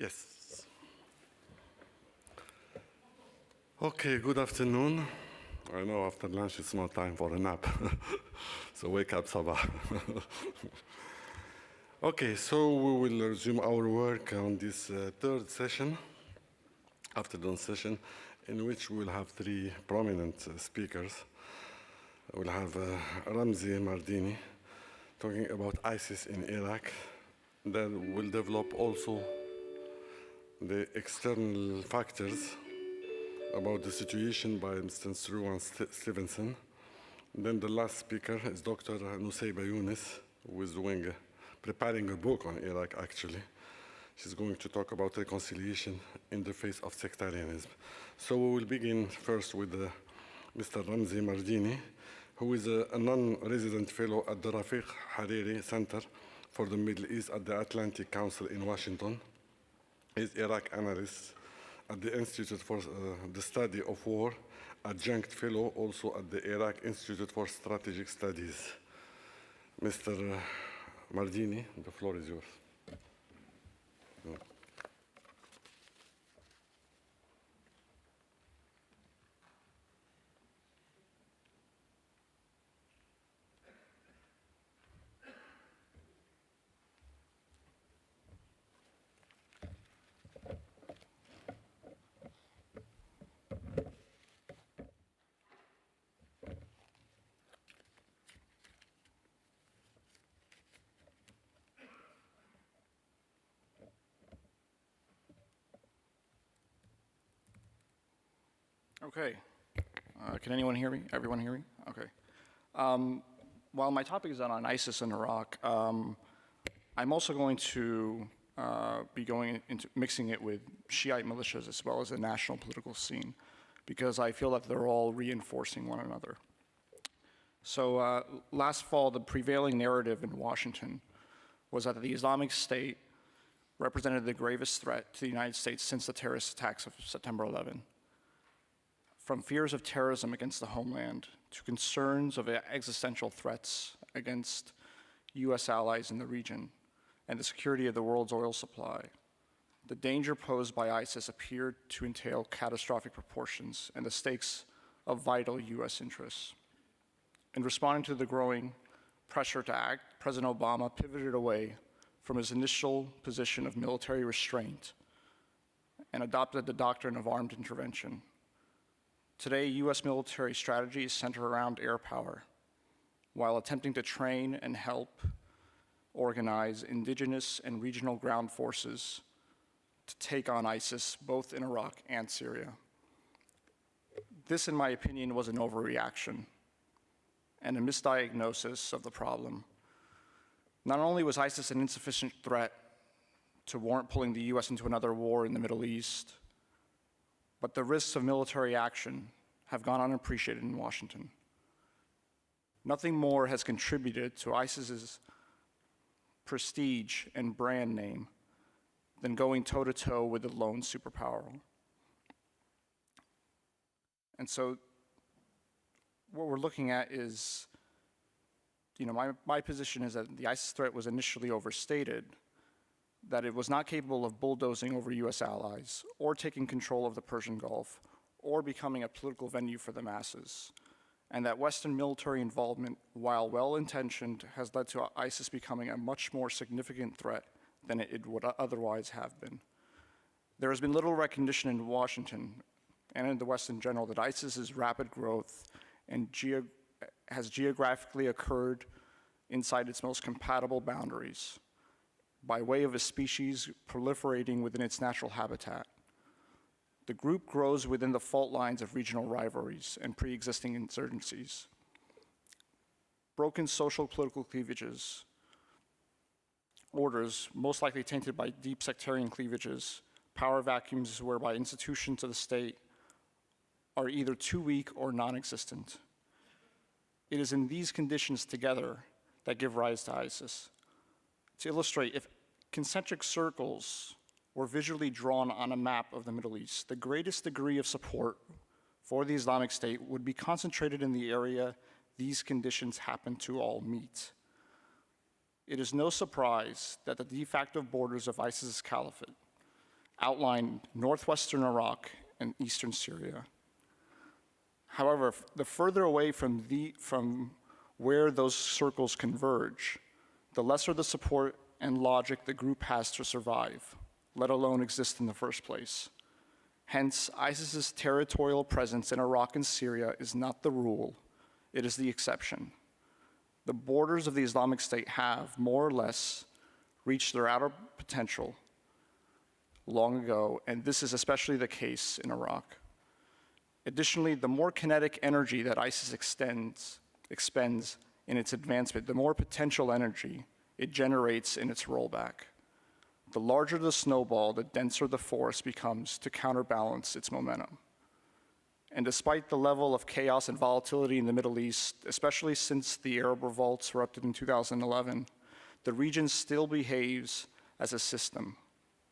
Yes. Okay, good afternoon. I know after lunch it's not time for a nap, so wake up, Sabah. Okay, so we will resume our work on this third session, afternoon session, in which we will have three prominent speakers. We'll have Ramzy Mardini talking about ISIS in Iraq. Then we'll develop also the external factors about the situation by Mr. Struan Stevenson. Then the last speaker is Dr. Nussaibah Younis, who is preparing a book on Iraq, actually. She's going to talk about reconciliation in the face of sectarianism. So we will begin first with Mr. Ramzy Mardini, who is a non-resident fellow at the Rafiq Hariri Center for the Middle East at the Atlantic Council in Washington. He's Iraq analyst at the Institute for the Study of War, adjunct fellow also at the Iraq Institute for Strategic Studies. Mr. Mardini, the floor is yours. Okay. Can anyone hear me? Everyone hear me? Okay. While my topic is on ISIS in Iraq, I'm also going to be going into mixing it with Shiite militias as well as the national political scene, because I feel that they're all reinforcing one another. So last fall, the prevailing narrative in Washington was that the Islamic State represented the gravest threat to the United States since the terrorist attacks of September 11. From fears of terrorism against the homeland to concerns of existential threats against US allies in the region and the security of the world's oil supply, the danger posed by ISIS appeared to entail catastrophic proportions and the stakes of vital US interests. In responding to the growing pressure to act, President Obama pivoted away from his initial position of military restraint and adopted the doctrine of armed intervention. Today, US military strategy is centered around air power, while attempting to train and help organize indigenous and regional ground forces to take on ISIS, both in Iraq and Syria. This, in my opinion, was an overreaction and a misdiagnosis of the problem. Not only was ISIS an insufficient threat to warrant pulling the US into another war in the Middle East, but the risks of military action have gone unappreciated in Washington. Nothing more has contributed to ISIS's prestige and brand name than going toe-to-toe with the lone superpower. And so what we're looking at is, my position is that the ISIS threat was initially overstated, that it was not capable of bulldozing over US allies or taking control of the Persian Gulf or becoming a political venue for the masses, and that Western military involvement, while well-intentioned, has led to ISIS becoming a much more significant threat than it would otherwise have been. There has been little recognition in Washington and in the West in general that ISIS's rapid growth and has geographically occurred inside its most compatible boundaries, by way of a species proliferating within its natural habitat. The group grows within the fault lines of regional rivalries and pre-existing insurgencies. Broken social political cleavages, orders most likely tainted by deep sectarian cleavages, power vacuums whereby institutions of the state are either too weak or non-existent. It is in these conditions together that give rise to ISIS. To illustrate, if concentric circles were visually drawn on a map of the Middle East, the greatest degree of support for the Islamic State would be concentrated in the area these conditions happen to all meet. It is no surprise that the de facto borders of ISIS's caliphate outlined northwestern Iraq and eastern Syria. However, the further away from where those circles converge, the lesser the support and logic the group has to survive, let alone exist in the first place. Hence, ISIS's territorial presence in Iraq and Syria is not the rule, it is the exception. The borders of the Islamic State have, more or less, reached their outer potential long ago, and this is especially the case in Iraq. Additionally, the more kinetic energy that ISIS expends in its advancement, the more potential energy it generates in its rollback. The larger the snowball, the denser the force becomes to counterbalance its momentum. And despite the level of chaos and volatility in the Middle East, especially since the Arab revolts erupted in 2011, the region still behaves as a system.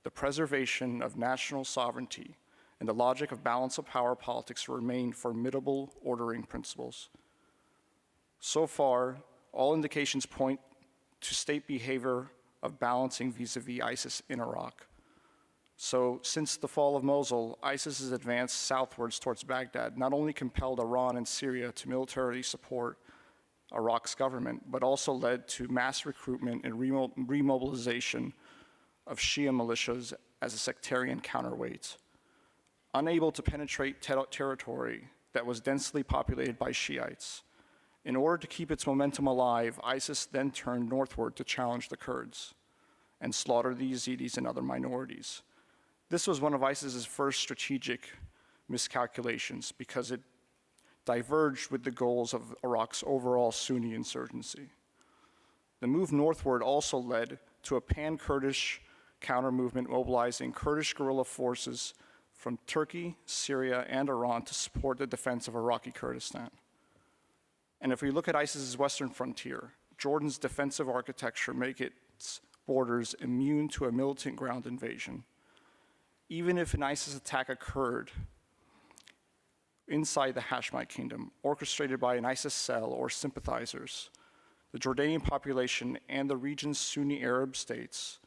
The preservation of national sovereignty and the logic of balance of power politics remain formidable ordering principles. So far, all indications point to state behavior of balancing vis-a-vis ISIS in Iraq. So since the fall of Mosul, ISIS's advance southwards towards Baghdad not only compelled Iran and Syria to militarily support Iraq's government, but also led to mass recruitment and remobilization of Shia militias as a sectarian counterweight. Unable to penetrate territory that was densely populated by Shiites, in order to keep its momentum alive, ISIS then turned northward to challenge the Kurds and slaughter the Yazidis and other minorities. This was one of ISIS's first strategic miscalculations because it diverged with the goals of Iraq's overall Sunni insurgency. The move northward also led to a pan-Kurdish counter-movement mobilizing Kurdish guerrilla forces from Turkey, Syria, and Iran to support the defense of Iraqi Kurdistan. And if we look at ISIS's western frontier, Jordan's defensive architecture makes its borders immune to a militant ground invasion. Even if an ISIS attack occurred inside the Hashemite kingdom, orchestrated by an ISIS cell or sympathizers, the Jordanian population and the region's Sunni Arab states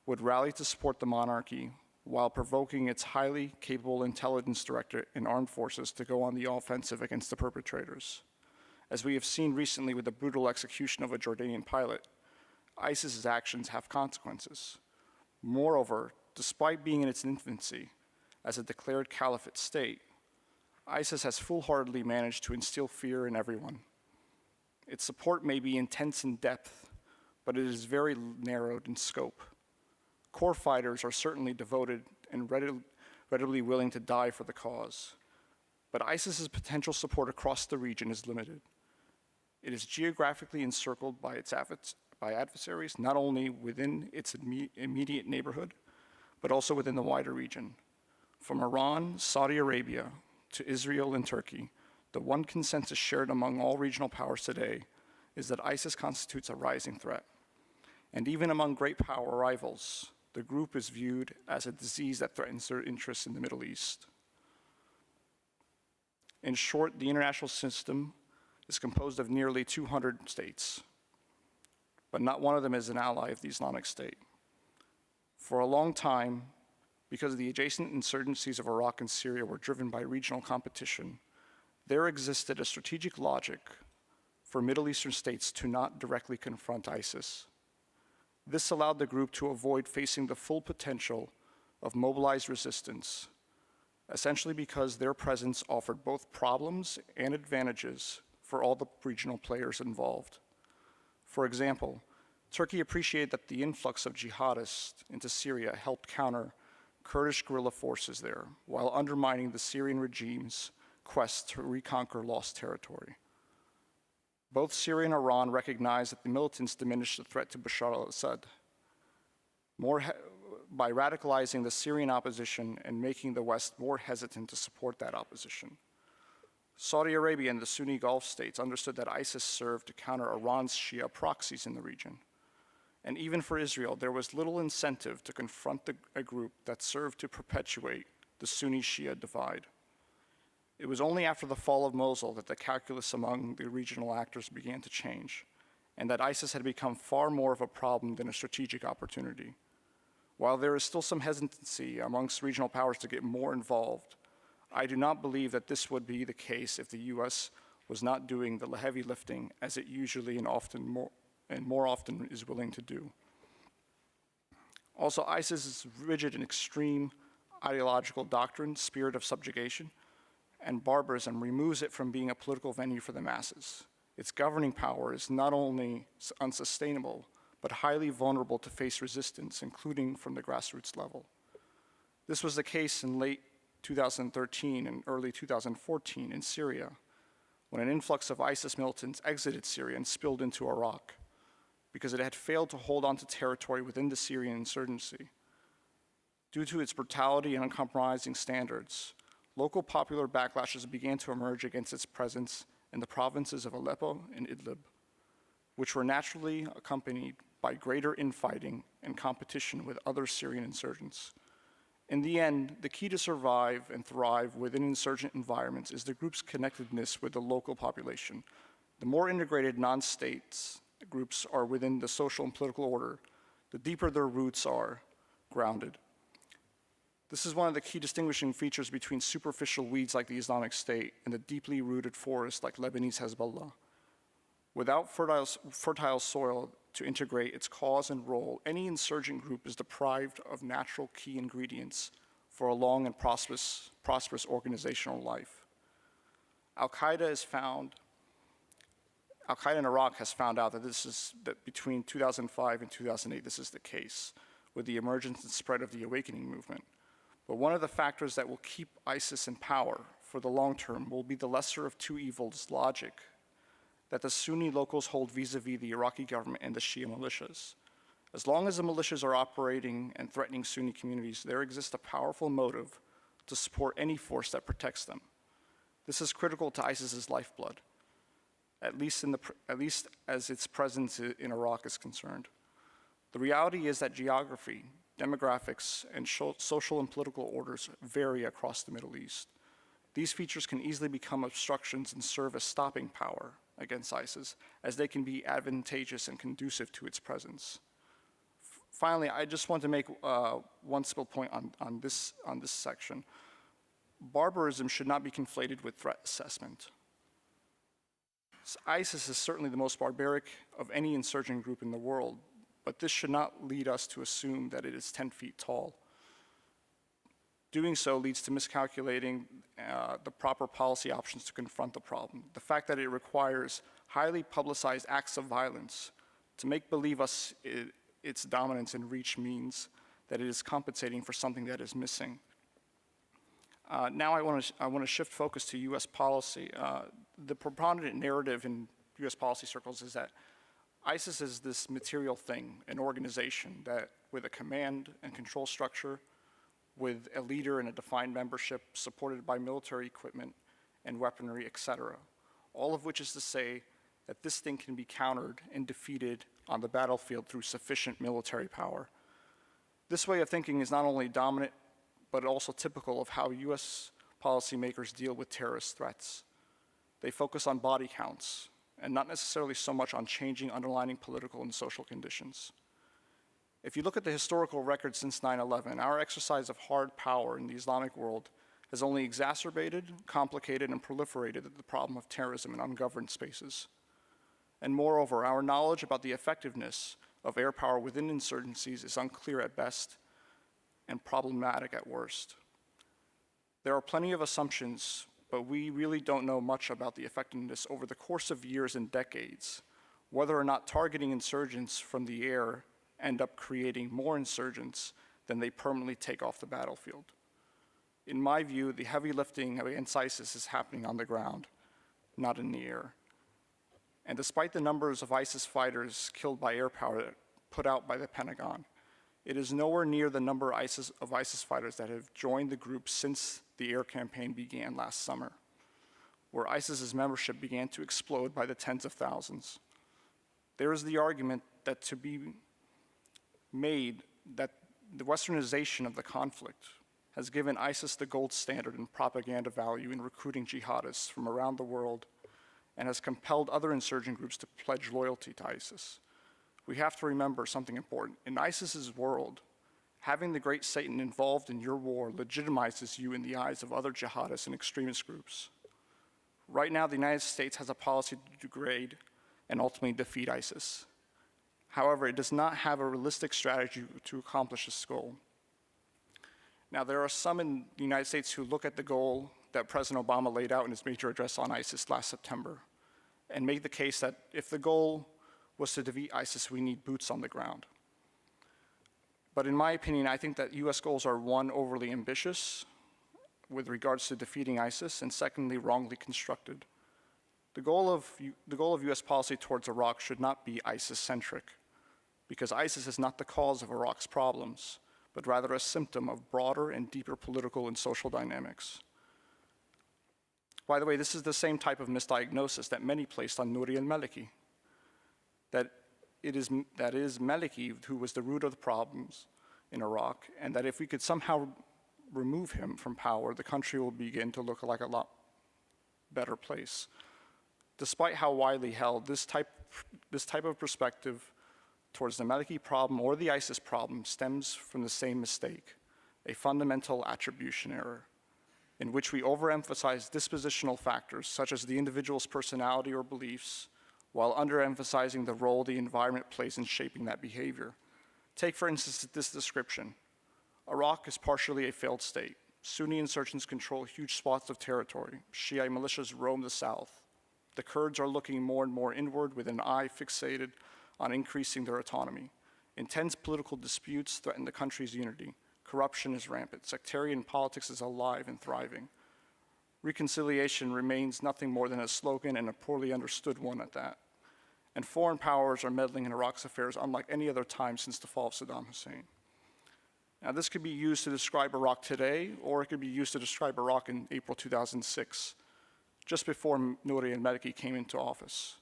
would rally to support the monarchy while provoking its highly capable intelligence directorate and armed forces to go on the offensive against the perpetrators. As we have seen recently with the brutal execution of a Jordanian pilot, ISIS's actions have consequences. Moreover, despite being in its infancy as a declared caliphate state, ISIS has foolhardily managed to instill fear in everyone. Its support may be intense in depth, but it is very narrowed in scope. Core fighters are certainly devoted and readily willing to die for the cause, but ISIS's potential support across the region is limited. It is geographically encircled by its adversaries, not only within its immediate neighborhood, but also within the wider region. From Iran, Saudi Arabia, to Israel and Turkey, the one consensus shared among all regional powers today is that ISIS constitutes a rising threat. And even among great power rivals, the group is viewed as a disease that threatens their interests in the Middle East. In short, the international system is composed of nearly 200 states, but not one of them is an ally of the Islamic State. For a long time, because the adjacent insurgencies of Iraq and Syria were driven by regional competition, there existed a strategic logic for Middle Eastern states to not directly confront ISIS. This allowed the group to avoid facing the full potential of mobilized resistance, essentially because their presence offered both problems and advantages for all the regional players involved. For example, Turkey appreciated that the influx of jihadists into Syria helped counter Kurdish guerrilla forces there, while undermining the Syrian regime's quest to reconquer lost territory. Both Syria and Iran recognized that the militants diminished the threat to Bashar al-Assad by radicalizing the Syrian opposition and making the West more hesitant to support that opposition. Saudi Arabia and the Sunni Gulf states understood that ISIS served to counter Iran's Shia proxies in the region. And even for Israel, there was little incentive to confront a group that served to perpetuate the Sunni-Shia divide. It was only after the fall of Mosul that the calculus among the regional actors began to change, and that ISIS had become far more of a problem than a strategic opportunity. While there is still some hesitancy amongst regional powers to get more involved, I do not believe that this would be the case if the US was not doing the heavy lifting as it usually and more often is willing to do. Also, ISIS's rigid and extreme ideological doctrine, spirit of subjugation, and barbarism removes it from being a political venue for the masses. Its governing power is not only unsustainable, but highly vulnerable to face resistance, including from the grassroots level. This was the case in late 2013 and early 2014 in Syria, when an influx of ISIS militants exited Syria and spilled into Iraq because it had failed to hold on to territory within the Syrian insurgency. Due to its brutality and uncompromising standards, local popular backlashes began to emerge against its presence in the provinces of Aleppo and Idlib, which were naturally accompanied by greater infighting and competition with other Syrian insurgents. In the end, the key to survive and thrive within insurgent environments is the group's connectedness with the local population. The more integrated non-states groups are within the social and political order, the deeper their roots are grounded. This is one of the key distinguishing features between superficial weeds like the Islamic State and the deeply rooted forests like Lebanese Hezbollah. Without fertile soil to integrate its cause and role, any insurgent group is deprived of natural key ingredients for a long and prosperous organizational life. Al-Qaeda in Iraq has found out that between 2005 and 2008, this is the case, with the emergence and spread of the awakening movement. But one of the factors that will keep ISIS in power for the long term will be the lesser of two evils logic that the Sunni locals hold vis-a-vis the Iraqi government and the Shia militias. As long as the militias are operating and threatening Sunni communities, there exists a powerful motive to support any force that protects them. This is critical to ISIS's lifeblood, at least as its presence in Iraq is concerned. The reality is that geography, demographics, and social and political orders vary across the Middle East. These features can easily become obstructions and serve as stopping power against ISIS, as they can be advantageous and conducive to its presence. Finally, I just want to make one simple point on this section. Barbarism should not be conflated with threat assessment. ISIS is certainly the most barbaric of any insurgent group in the world, but this should not lead us to assume that it is 10 feet tall. Doing so leads to miscalculating the proper policy options to confront the problem. The fact that it requires highly publicized acts of violence to make believe its dominance and reach means that it is compensating for something that is missing. Now I want to shift focus to US policy. The preponderant narrative in US policy circles is that ISIS is this material thing, an organization that with a command and control structure, with a leader and a defined membership supported by military equipment and weaponry, etc. All of which is to say that this thing can be countered and defeated on the battlefield through sufficient military power. This way of thinking is not only dominant, but also typical of how US policymakers deal with terrorist threats. They focus on body counts and not necessarily so much on changing underlying political and social conditions. If you look at the historical record since 9/11, our exercise of hard power in the Islamic world has only exacerbated, complicated, and proliferated the problem of terrorism in ungoverned spaces. And moreover, our knowledge about the effectiveness of air power within insurgencies is unclear at best and problematic at worst. There are plenty of assumptions, but we really don't know much about the effectiveness over the course of years and decades, whether or not targeting insurgents from the air end up creating more insurgents than they permanently take off the battlefield. In my view, the heavy lifting against ISIS is happening on the ground, not in the air. And despite the numbers of ISIS fighters killed by air power put out by the Pentagon, it is nowhere near the number of ISIS fighters that have joined the group since the air campaign began last summer, where ISIS's membership began to explode by the tens of thousands. There is the argument that to be made that the westernization of the conflict has given ISIS the gold standard in propaganda value in recruiting jihadists from around the world and has compelled other insurgent groups to pledge loyalty to ISIS. We have to remember something important. In ISIS's world, Having the great Satan involved in your war legitimizes you in the eyes of other jihadists and extremist groups. Right now, the United States has a policy to degrade and ultimately defeat ISIS. However, it does not have a realistic strategy to accomplish this goal. Now, there are some in the United States who look at the goal that President Obama laid out in his major address on ISIS last September and make the case that if the goal was to defeat ISIS, we need boots on the ground. But in my opinion, I think that US goals are, one, overly ambitious with regards to defeating ISIS, and secondly, wrongly constructed. The goal of US policy towards Iraq should not be ISIS-centric, because ISIS is not the cause of Iraq's problems, but rather a symptom of broader and deeper political and social dynamics. By the way, this is the same type of misdiagnosis that many placed on Nouri al-Maliki, that is Maliki who was the root of the problems in Iraq, and that if we could somehow remove him from power, the country will begin to look like a lot better place. Despite how widely held, this type of perspective towards the Maliki problem or the ISIS problem stems from the same mistake, a fundamental attribution error, in which we overemphasize dispositional factors such as the individual's personality or beliefs, while underemphasizing the role the environment plays in shaping that behavior. Take, for instance, this description. Iraq is partially a failed state. Sunni insurgents control huge swaths of territory. Shia militias roam the south. The Kurds are looking more and more inward with an eye fixated on increasing their autonomy. Intense political disputes threaten the country's unity. Corruption is rampant. Sectarian politics is alive and thriving. Reconciliation remains nothing more than a slogan, and a poorly understood one at that. And foreign powers are meddling in Iraq's affairs unlike any other time since the fall of Saddam Hussein. Now, this could be used to describe Iraq today, or it could be used to describe Iraq in April 2006, just before Nouri al-Maliki came into office.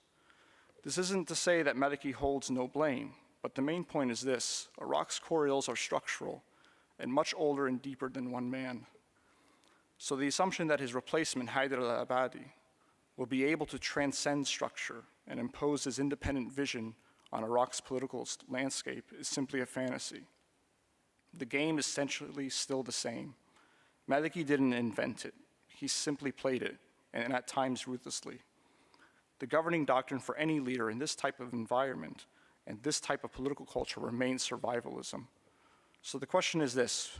This isn't to say that Maliki holds no blame, but the main point is this: Iraq's core ills are structural and much older and deeper than one man. So the assumption that his replacement, Haider al-Abadi, will be able to transcend structure and impose his independent vision on Iraq's political landscape is simply a fantasy. The game is essentially still the same. Maliki didn't invent it. He simply played it, and at times ruthlessly. The governing doctrine for any leader in this type of environment and this type of political culture remains survivalism. So the question is this: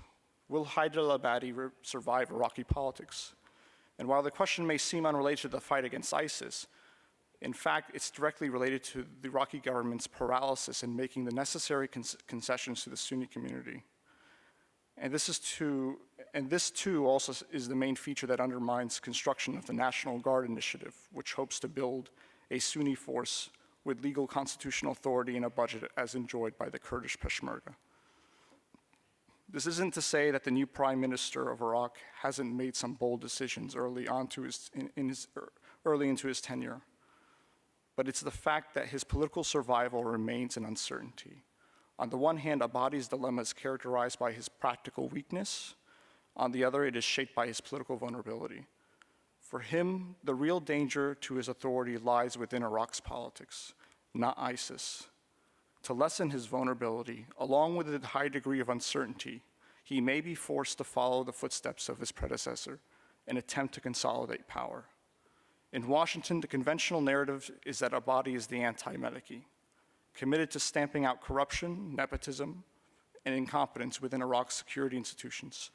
will Haider al-Abadi survive Iraqi politics? And while the question may seem unrelated to the fight against ISIS, in fact, it's directly related to the Iraqi government's paralysis in making the necessary concessions to the Sunni community. And this too also is the main feature that undermines construction of the National Guard initiative, which hopes to build a Sunni force with legal constitutional authority and a budget as enjoyed by the Kurdish Peshmerga. This isn't to say that the new Prime Minister of Iraq hasn't made some bold decisions early into his tenure, but it's the fact that his political survival remains an uncertainty. On the one hand, Abadi's dilemma is characterized by his practical weakness. On the other, it is shaped by his political vulnerability. For him, the real danger to his authority lies within Iraq's politics, not ISIS. To lessen his vulnerability, along with a high degree of uncertainty, he may be forced to follow the footsteps of his predecessor and attempt to consolidate power. In Washington, the conventional narrative is that Abadi is the anti-Maliki, committed to stamping out corruption, nepotism, and incompetence within Iraq's security institutions,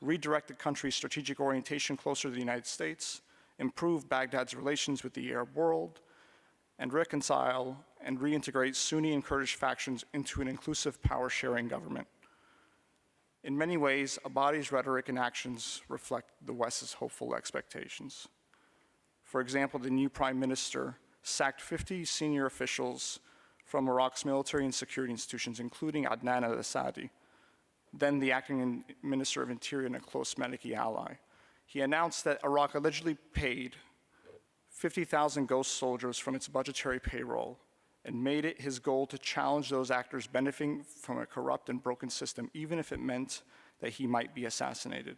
redirect the country's strategic orientation closer to the United States, improve Baghdad's relations with the Arab world, and reconcile and reintegrate Sunni and Kurdish factions into an inclusive power-sharing government. In many ways, Abadi's rhetoric and actions reflect the West's hopeful expectations. For example, the new prime minister sacked 50 senior officials from Iraq's military and security institutions, including Adnan al-Assadi, then the acting Minister of Interior and a close Maliki ally. He announced that Iraq allegedly paid 50,000 ghost soldiers from its budgetary payroll and made it his goal to challenge those actors benefiting from a corrupt and broken system, even if it meant that he might be assassinated.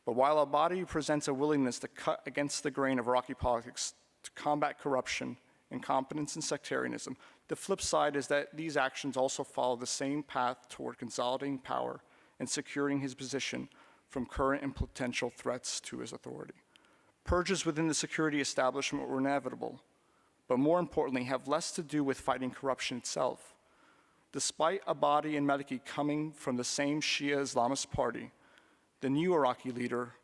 But while Abadi presents a willingness to cut against the grain of Iraqi politics to combat corruption incompetence, and sectarianism. The flip side is that these actions also follow the same path toward consolidating power and securing his position from current and potential threats to his authority. Purges within the security establishment were inevitable, but more importantly, have less to do with fighting corruption itself. Despite Abadi and Maliki coming from the same Shia Islamist party, the new Iraqi leader,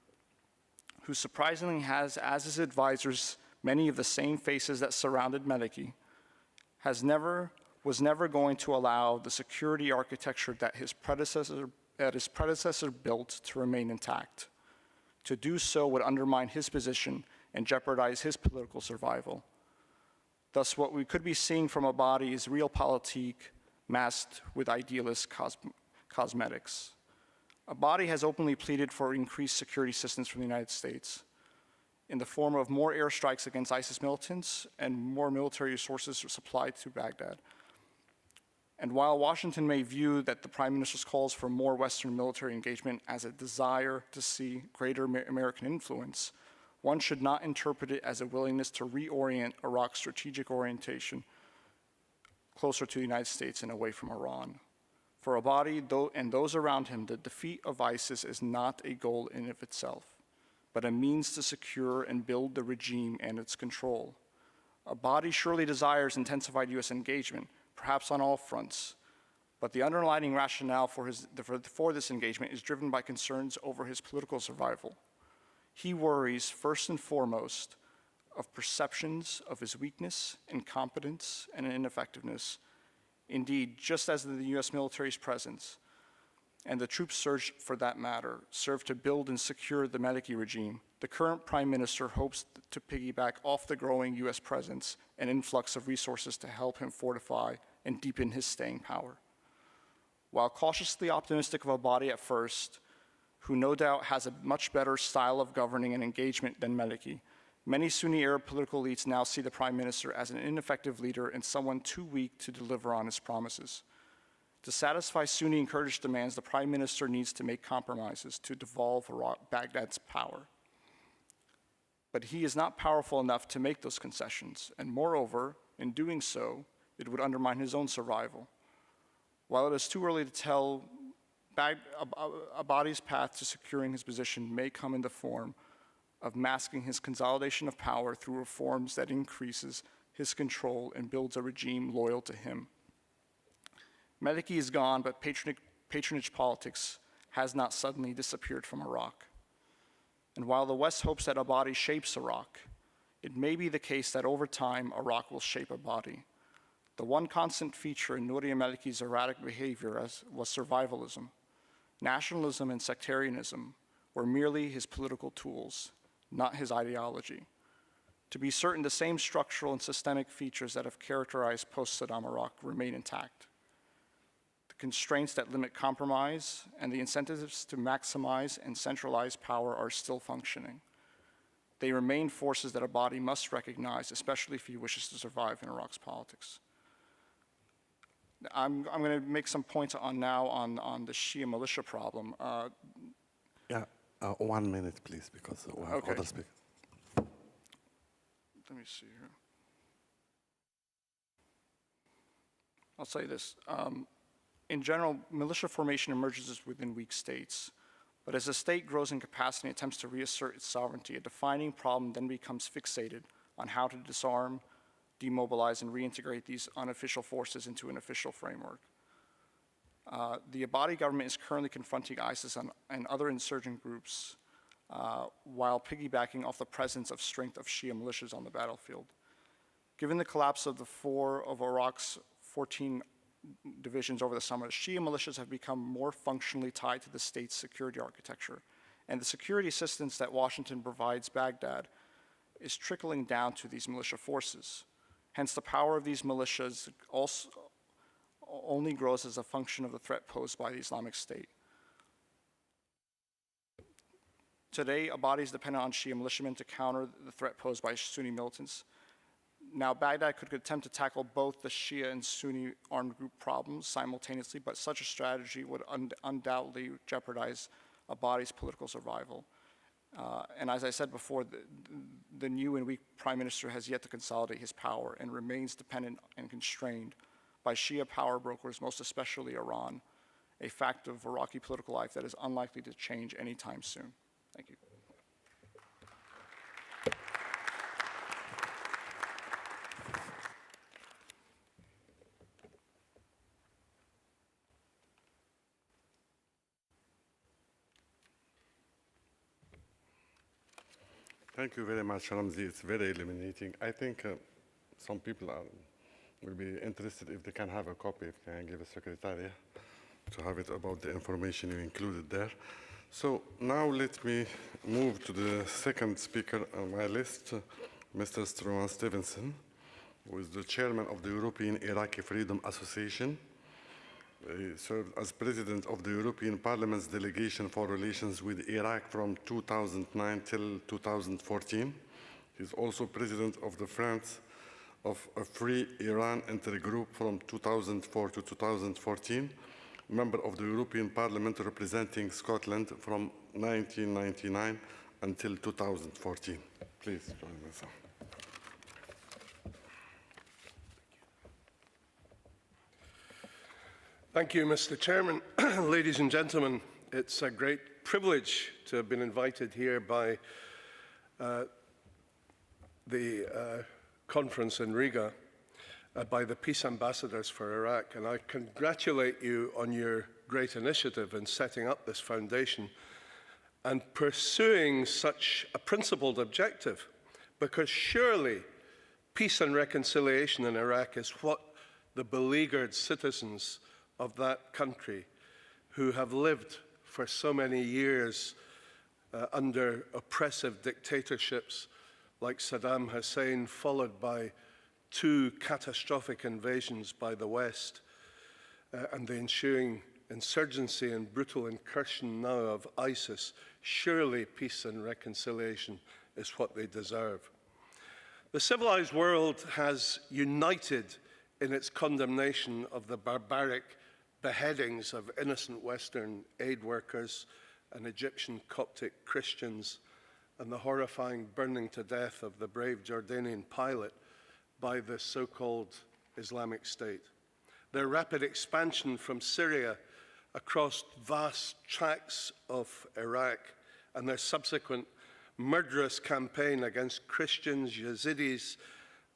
who surprisingly has as his advisors many of the same faces that surrounded Maliki, was never going to allow the security architecture that his predecessor built to remain intact. To do so would undermine his position and jeopardize his political survival. Thus, what we could be seeing from Abadi is realpolitik masked with idealist cosmetics. Abadi has openly pleaded for increased security assistance from the United States in the form of more airstrikes against ISIS militants and more military resources supplied to Baghdad. And while Washington may view that the Prime Minister's calls for more Western military engagement as a desire to see greater American influence, one should not interpret it as a willingness to reorient Iraq's strategic orientation closer to the United States and away from Iran. For Abadi and those around him, the defeat of ISIS is not a goal in of itself, but a means to secure and build the regime and its control. Abadi surely desires intensified U.S. engagement, perhaps on all fronts, but the underlying rationale for this engagement is driven by concerns over his political survival. He worries, first and foremost, of perceptions of his weakness, incompetence, and ineffectiveness. Indeed, just as the U.S. military's presence and the troop surge, for that matter, served to build and secure the Maliki regime, the current Prime Minister hopes to piggyback off the growing U.S. presence and influx of resources to help him fortify and deepen his staying power. While cautiously optimistic of Abadi at first, who no doubt has a much better style of governing and engagement than Maliki, many Sunni Arab political elites now see the Prime Minister as an ineffective leader and someone too weak to deliver on his promises. To satisfy Sunni and Kurdish demands, the Prime Minister needs to make compromises to devolve Baghdad's power. But he is not powerful enough to make those concessions, and moreover, in doing so, it would undermine his own survival. While it is too early to tell, Abadi's path to securing his position may come in the form of masking his consolidation of power through reforms that increases his control and builds a regime loyal to him. Maliki is gone, but patronage politics has not suddenly disappeared from Iraq. And while the West hopes that Abadi shapes Iraq, it may be the case that over time, Iraq will shape Abadi. The one constant feature in Nouri Maliki's erratic behavior was survivalism. Nationalism and sectarianism were merely his political tools, not his ideology. To be certain, the same structural and systemic features that have characterized post-Saddam Iraq remain intact. The constraints that limit compromise and the incentives to maximize and centralize power are still functioning. They remain forces that Abadi must recognize, especially if he wishes to survive in Iraq's politics. I'm going to make some points on the Shia militia problem. 1 minute, please, because we have other speakers. Let me see here. I'll say this. In general, militia formation emerges within weak states. But as a state grows in capacity and attempts to reassert its sovereignty, a defining problem then becomes fixated on how to disarm, demobilize, and reintegrate these unofficial forces into an official framework. The Abadi government is currently confronting ISIS and other insurgent groups while piggybacking off the presence of strength of Shia militias on the battlefield. Given the collapse of 4 of Iraq's 14 divisions over the summer, Shia militias have become more functionally tied to the state's security architecture. And the security assistance that Washington provides Baghdad is trickling down to these militia forces. Hence, the power of these militias also only grows as a function of the threat posed by the Islamic State. Today, Abadi is dependent on Shia militiamen to counter the threat posed by Sunni militants. Now, Baghdad could attempt to tackle both the Shia and Sunni armed group problems simultaneously, but such a strategy would undoubtedly jeopardize Abadi's political survival. And as I said before, the new and weak prime minister has yet to consolidate his power and remains dependent and constrained by Shia power brokers, most especially Iran, a fact of Iraqi political life that is unlikely to change anytime soon. Thank you. Thank you very much, Ramzy. It's very illuminating. I think some people will be interested if they can have a copy, if they can give a secretary to have it about the information you included there. So now let me move to the second speaker on my list, Mr. Struan Stevenson, who is the chairman of the European Iraqi Freedom Association. He served as president of the European Parliament's delegation for relations with Iraq from 2009 till 2014. He's also president of the Friends of a Free Iran Intergroup from 2004 to 2014, member of the European Parliament representing Scotland from 1999 until 2014. Please join me, sir. Thank you, Mr. Chairman. Ladies and gentlemen, it's a great privilege to have been invited here by the conference in Riga by the Peace Ambassadors for Iraq, and I congratulate you on your great initiative in setting up this foundation and pursuing such a principled objective, because surely peace and reconciliation in Iraq is what the beleaguered citizens of that country, who have lived for so many years under oppressive dictatorships like Saddam Hussein, followed by 2 catastrophic invasions by the West, and the ensuing insurgency and brutal incursion now of ISIS, surely peace and reconciliation is what they deserve. The civilized world has united in its condemnation of the barbaric beheadings of innocent Western aid workers and Egyptian Coptic Christians, and the horrifying burning to death of the brave Jordanian pilot by the so-called Islamic State. Their rapid expansion from Syria across vast tracts of Iraq, and their subsequent murderous campaign against Christians, Yazidis,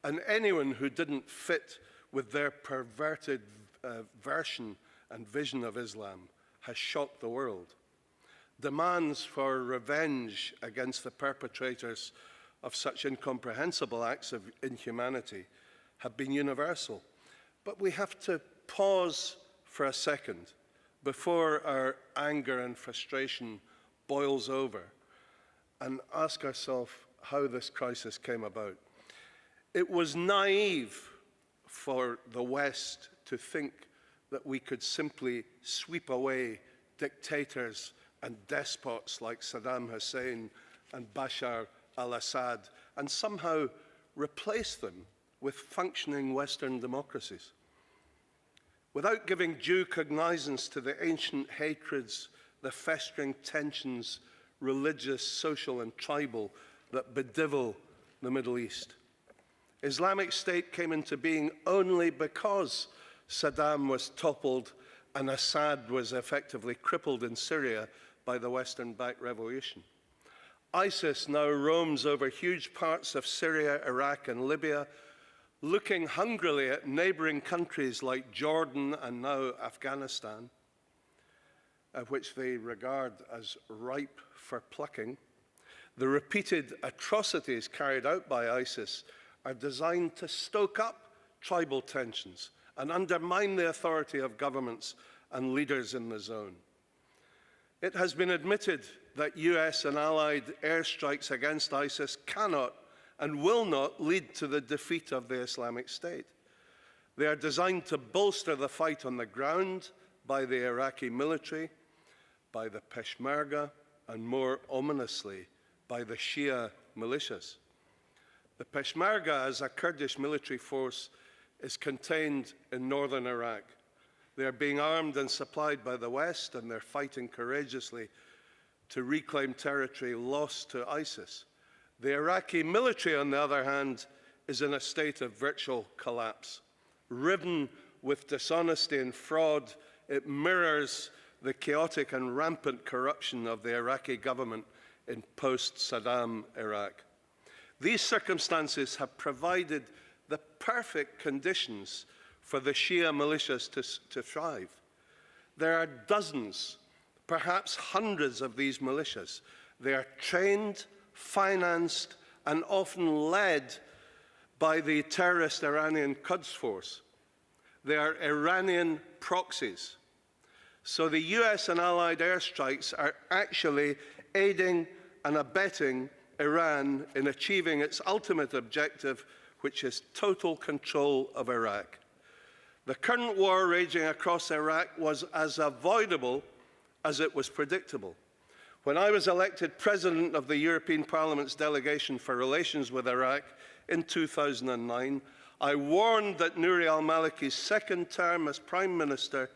and anyone who didn't fit with their perverted version and vision of Islam, has shocked the world. Demands for revenge against the perpetrators of such incomprehensible acts of inhumanity have been universal. But we have to pause for a second before our anger and frustration boils over and ask ourselves how this crisis came about. It was naive for the West to think that we could simply sweep away dictators and despots like Saddam Hussein and Bashar al-Assad and somehow replace them with functioning Western democracies. Without giving due cognizance to the ancient hatreds, the festering tensions, religious, social, and tribal that bedevil the Middle East. Islamic State came into being only because Saddam was toppled and Assad was effectively crippled in Syria by the Western-backed revolution. ISIS now roams over huge parts of Syria, Iraq, and Libya, looking hungrily at neighboring countries like Jordan and now Afghanistan, which they regard as ripe for plucking. The repeated atrocities carried out by ISIS are designed to stoke up tribal tensions and undermine the authority of governments and leaders in the zone. It has been admitted that US and allied airstrikes against ISIS cannot and will not lead to the defeat of the Islamic State. They are designed to bolster the fight on the ground by the Iraqi military, by the Peshmerga, and more ominously, by the Shia militias. The Peshmerga, as a Kurdish military force, is contained in northern Iraq. They are being armed and supplied by the West, and they're fighting courageously to reclaim territory lost to ISIS. The Iraqi military, on the other hand, is in a state of virtual collapse. Riven with dishonesty and fraud, it mirrors the chaotic and rampant corruption of the Iraqi government in post-Saddam Iraq. These circumstances have provided the perfect conditions for the Shia militias to thrive. There are dozens, perhaps hundreds of these militias. They are trained, financed, and often led by the terrorist Iranian Quds Force. They are Iranian proxies. So the US and allied airstrikes are actually aiding and abetting Iran in achieving its ultimate objective, which is total control of Iraq. The current war raging across Iraq was as avoidable as it was predictable. When I was elected President of the European Parliament's Delegation for Relations with Iraq in 2009, I warned that Nouri al-Maliki's second term as Prime Minister,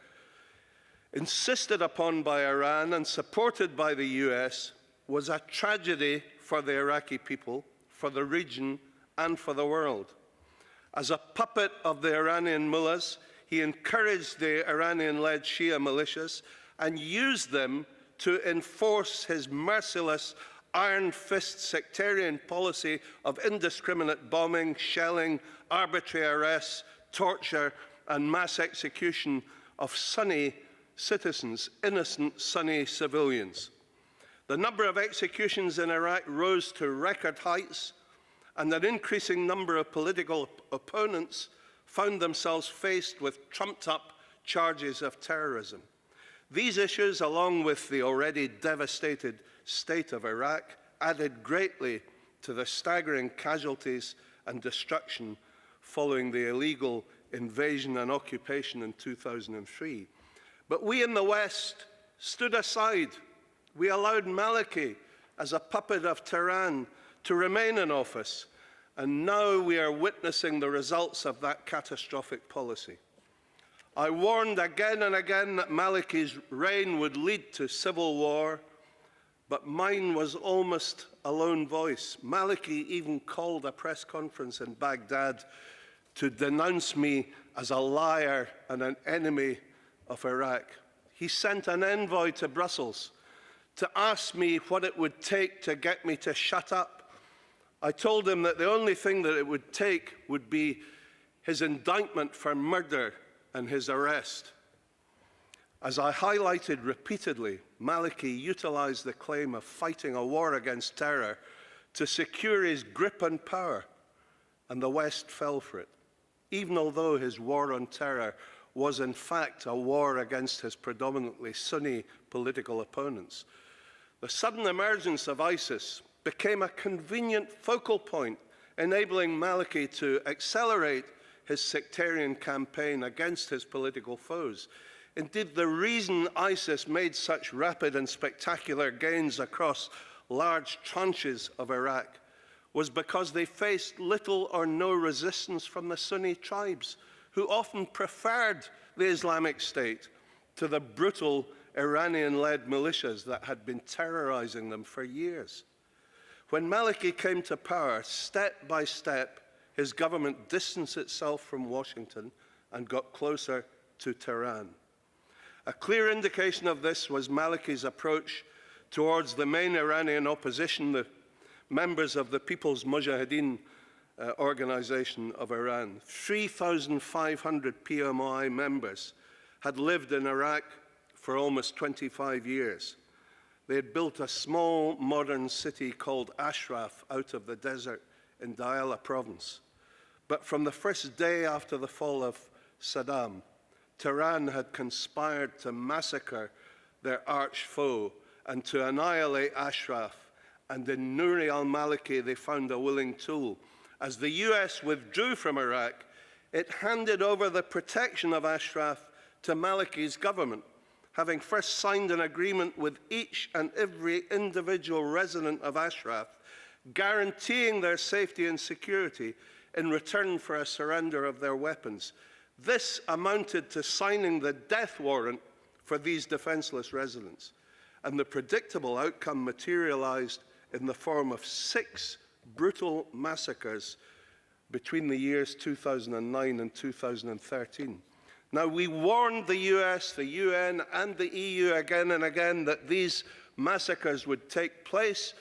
insisted upon by Iran and supported by the US, was a tragedy for the Iraqi people, for the region, and for the world. As a puppet of the Iranian mullahs, he encouraged the Iranian-led Shia militias and used them to enforce his merciless, iron-fist sectarian policy of indiscriminate bombing, shelling, arbitrary arrests, torture, and mass execution of Sunni citizens, innocent Sunni civilians. The number of executions in Iraq rose to record heights, and an increasing number of political opponents found themselves faced with trumped-up charges of terrorism. These issues, along with the already devastated state of Iraq, added greatly to the staggering casualties and destruction following the illegal invasion and occupation in 2003. But we in the West stood aside. We allowed Maliki, as a puppet of Tehran, to remain in office, and now we are witnessing the results of that catastrophic policy. I warned again and again that Maliki's reign would lead to civil war, but mine was almost a lone voice. Maliki even called a press conference in Baghdad to denounce me as a liar and an enemy of Iraq. He sent an envoy to Brussels to ask me what it would take to get me to shut up. I told him that the only thing that it would take would be his indictment for murder and his arrest. As I highlighted repeatedly, Maliki utilized the claim of fighting a war against terror to secure his grip on power, and the West fell for it, even although his war on terror was in fact a war against his predominantly Sunni political opponents. The sudden emergence of ISIS became a convenient focal point, enabling Maliki to accelerate his sectarian campaign against his political foes. Indeed, the reason ISIS made such rapid and spectacular gains across large tranches of Iraq was because they faced little or no resistance from the Sunni tribes, who often preferred the Islamic State to the brutal Iranian-led militias that had been terrorizing them for years. When Maliki came to power, step by step, his government distanced itself from Washington and got closer to Tehran. A clear indication of this was Maliki's approach towards the main Iranian opposition, the members of the People's Mujahideen organization of Iran. 3,500 PMI members had lived in Iraq for almost 25 years. They had built a small modern city called Ashraf out of the desert in Diyala province. But from the first day after the fall of Saddam, Tehran had conspired to massacre their arch foe and to annihilate Ashraf. And in Nouri al-Maliki, they found a willing tool. As the US withdrew from Iraq, it handed over the protection of Ashraf to Maliki's government, having first signed an agreement with each and every individual resident of Ashraf, guaranteeing their safety and security in return for a surrender of their weapons. This amounted to signing the death warrant for these defenseless residents. and the predictable outcome materialized in the form of 6 brutal massacres between the years 2009 and 2013. Now, we warned the US, the UN, and the EU again and again that these massacres would take place,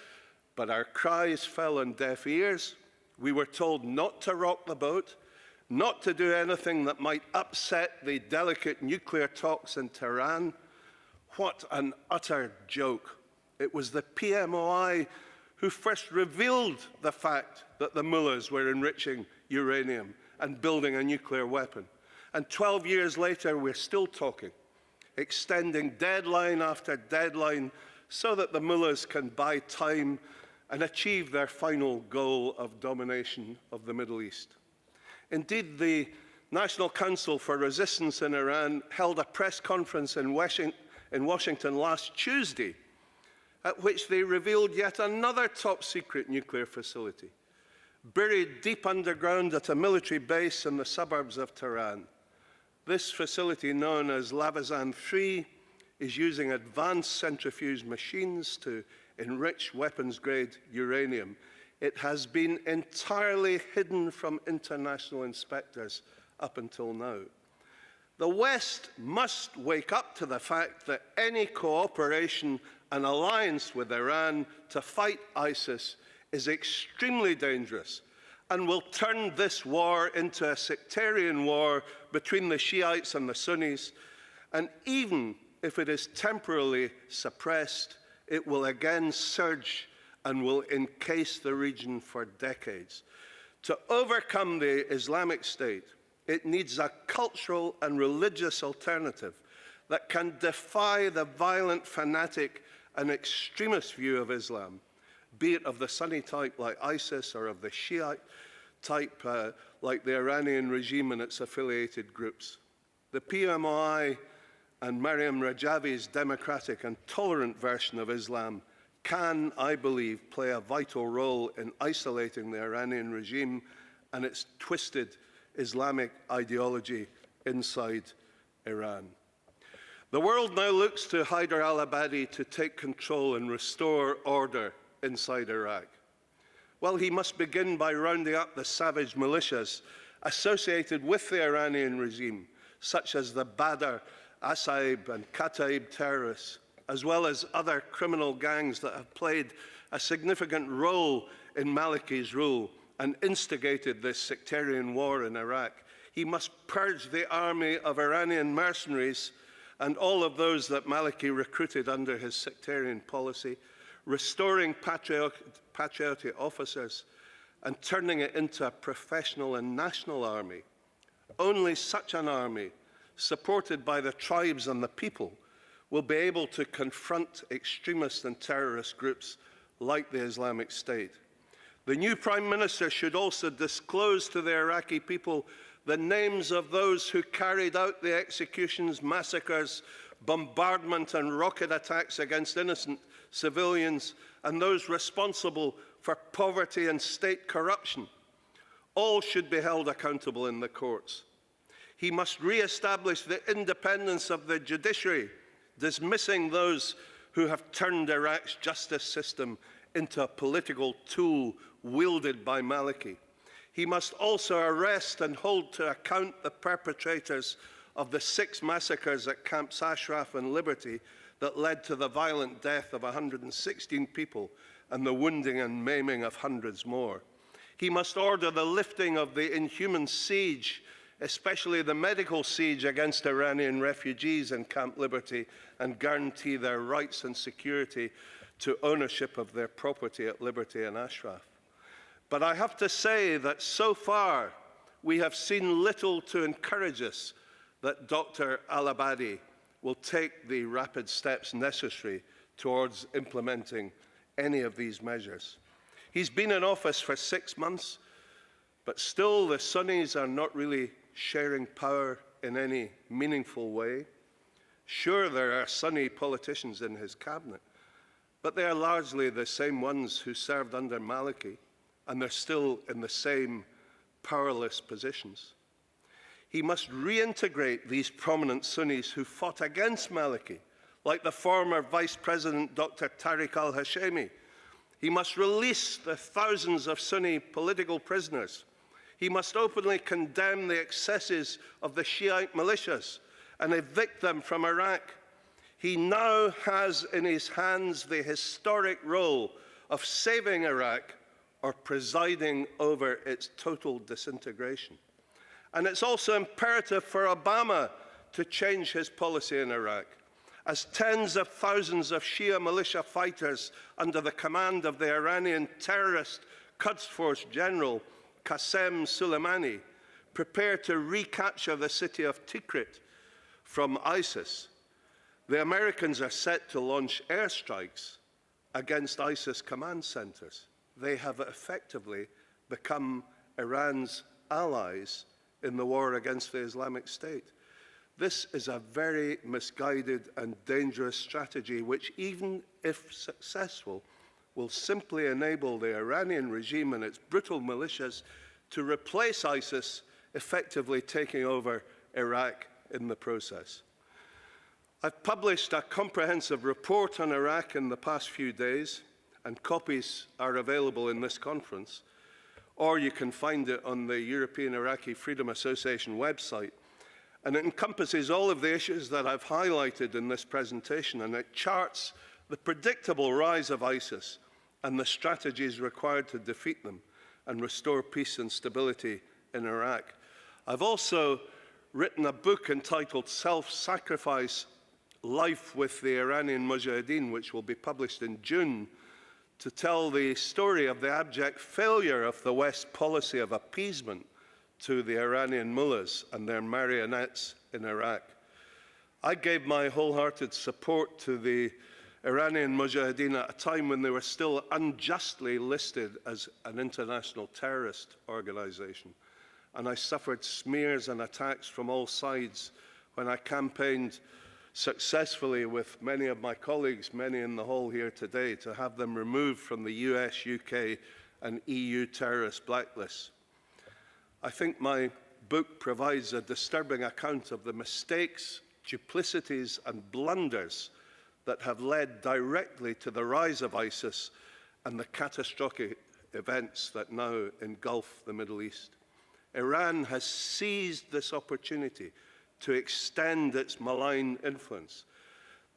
but our cries fell on deaf ears. We were told not to rock the boat, not to do anything that might upset the delicate nuclear talks in Tehran. What an utter joke. It was the PMOI who first revealed the fact that the mullahs were enriching uranium and building a nuclear weapon. And 12 years later, we're still talking, extending deadline after deadline so that the mullahs can buy time and achieve their final goal of domination of the Middle East. Indeed, the National Council for Resistance in Iran held a press conference in Washington last Tuesday, at which they revealed yet another top-secret nuclear facility, buried deep underground at a military base in the suburbs of Tehran. This facility, known as Lavazan 3, is using advanced centrifuge machines to enrich weapons-grade uranium. It has been entirely hidden from international inspectors up until now. The West must wake up to the fact that any cooperation and alliance with Iran to fight ISIS is extremely dangerous and will turn this war into a sectarian war between the Shiites and the Sunnis. And even if it is temporarily suppressed, it will again surge and will encase the region for decades. To overcome the Islamic State, it needs a cultural and religious alternative that can defy the violent, fanatic, and extremist view of Islam, be it of the Sunni type like ISIS or of the Shiite type like the Iranian regime and its affiliated groups. The PMOI and Maryam Rajavi's democratic and tolerant version of Islam can, I believe, play a vital role in isolating the Iranian regime and its twisted Islamic ideology inside Iran. The world now looks to Haider al-Abadi to take control and restore order inside Iraq. Well, he must begin by rounding up the savage militias associated with the Iranian regime, such as the Badr, Asaib, and Kataib terrorists, as well as other criminal gangs that have played a significant role in Maliki's rule and instigated this sectarian war in Iraq. He must purge the army of Iranian mercenaries and all of those that Maliki recruited under his sectarian policy, restoring patriotic officers and turning it into a professional and national army. Only such an army, supported by the tribes and the people, will be able to confront extremist and terrorist groups like the Islamic State. The new Prime Minister should also disclose to the Iraqi people the names of those who carried out the executions, massacres, bombardment and rocket attacks against innocent civilians, and those responsible for poverty and state corruption. All should be held accountable in the courts. He must re-establish the independence of the judiciary, dismissing those who have turned Iraq's justice system into a political tool wielded by Maliki. He must also arrest and hold to account the perpetrators of the 6 massacres at Camps Ashraf and Liberty that led to the violent death of 116 people and the wounding and maiming of hundreds more. He must order the lifting of the inhuman siege, especially the medical siege against Iranian refugees in Camp Liberty, and guarantee their rights and security to ownership of their property at Liberty and Ashraf. But I have to say that so far we have seen little to encourage us that Dr. al-Abadi will take the rapid steps necessary towards implementing any of these measures. He's been in office for 6 months, but still the Sunnis are not really sharing power in any meaningful way. Sure, there are Sunni politicians in his cabinet, but they are largely the same ones who served under Maliki, and they're still in the same powerless positions. He must reintegrate these prominent Sunnis who fought against Maliki, like the former Vice President Dr. Tariq al-Hashemi. He must release the thousands of Sunni political prisoners. He must openly condemn the excesses of the Shiite militias and evict them from Iraq. He now has in his hands the historic role of saving Iraq or presiding over its total disintegration. And it's also imperative for Obama to change his policy in Iraq, as tens of thousands of Shia militia fighters under the command of the Iranian terrorist Quds Force General Qasem Soleimani prepare to recapture the city of Tikrit from ISIS. The Americans are set to launch airstrikes against ISIS command centers. They have effectively become Iran's allies in the war against the Islamic State. This is a very misguided and dangerous strategy which, even if successful, will simply enable the Iranian regime and its brutal militias to replace ISIS, effectively taking over Iraq in the process. I've published a comprehensive report on Iraq in the past few days, and copies are available in this conference, or you can find it on the European Iraqi Freedom Association website. And it encompasses all of the issues that I've highlighted in this presentation, and it charts the predictable rise of ISIS and the strategies required to defeat them and restore peace and stability in Iraq. I've also written a book entitled Self-Sacrifice: Life with the Iranian Mujahideen, which will be published in June, to tell the story of the abject failure of the West policy of appeasement to the Iranian mullahs and their marionettes in Iraq. I gave my wholehearted support to the Iranian Mujahideen at a time when they were still unjustly listed as an international terrorist organization. And I suffered smears and attacks from all sides when I campaigned successfully with many of my colleagues, many in the hall here today, to have them removed from the US, UK, and EU terrorist blacklists. I think my book provides a disturbing account of the mistakes, duplicities, and blunders that have led directly to the rise of ISIS and the catastrophic events that now engulf the Middle East. Iran has seized this opportunity to extend its malign influence.